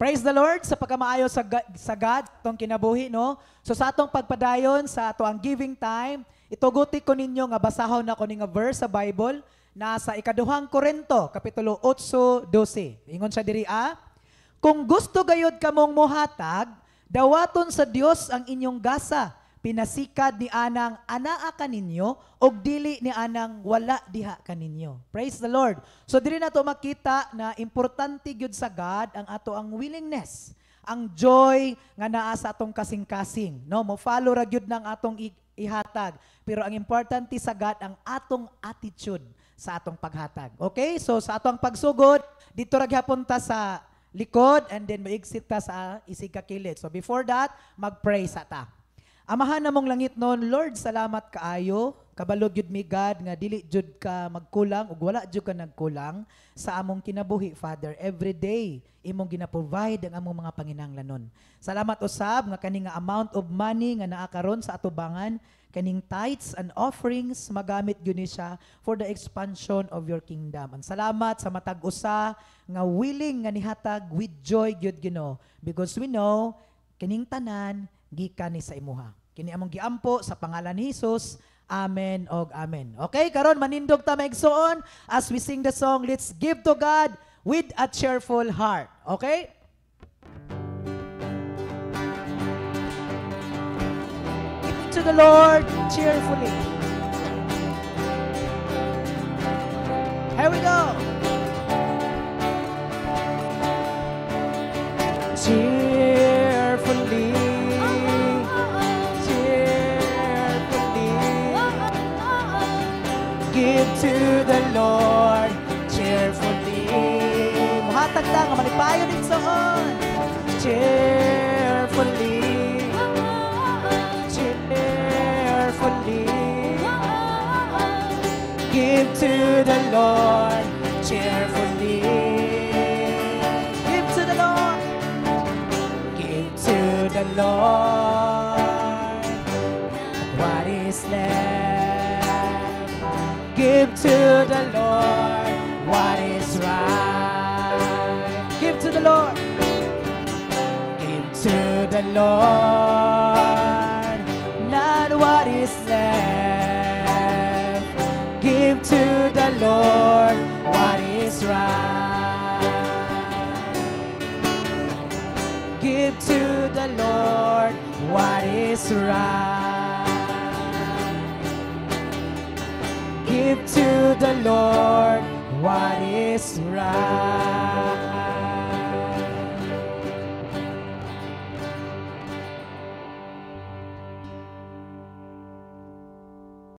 Praise the Lord sa pagkamaayo sa God, itong kinabuhi, no? So sa atong pagpadayon, sa ato ang giving time, ituguti ko ninyo nga basahon na ko nga verse sa Bible, nasa ikaduhang Korinto, kapitulo 8:12. Ingon siya diri, kung gusto gayod kamong muhatag, dawaton sa Dios ang inyong gasa, pinasikad ni anang anaa kaninyo, og dili ni anang wala diha kaninyo. Praise the Lord. So diri na to makita na importante gyud sa God ang ato ang willingness, ang joy nga naa sa atong kasing-kasing, no? Mo follow ra gyud nang atong ihatag. Pero ang importante sa God ang atong attitude sa atong paghatag. Okay? So sa atong pagsugod, dito ra gyapon ta sa likod and then maigsit ta sa isig ka kilid. So before that, mag-pray sa ta. Amahan namong langit noon, Lord, salamat kaayo. Kabalo gyud mi God nga dili jud ka magkulang ug wala jud ka nagkulang sa among kinabuhi, Father. Every day imong gina-provide ang among mga panginahanglanon. Salamat usab nga kani nga amount of money nga naa karon sa atubangan, kaning tithes and offerings magamit gyud ni siya for the expansion of your kingdom. Ang salamat sa matag usa nga willing nga nihatag with joy gyud Ginoo, because we know kining tanan gikan ni sa imuha. Kini among giampo sa pangalan ni Jesus. Amen og amen. Okay, karon manindog ta maigsoon as we sing the song, let's give to God with a cheerful heart. Okay? Give to the Lord cheerfully. Here we go. Cheerfully. Give to the Lord cheerfully. Muhatag ta nga malipayon din soon. Cheerfully. Cheerfully. Give to the Lord cheerfully. Give to the Lord. Give to the Lord what is left. Give to the Lord what is right. Give to the Lord. Give to the Lord not what is left. Give to the Lord what is right. Give to the Lord what is right. Give to the Lord what is right.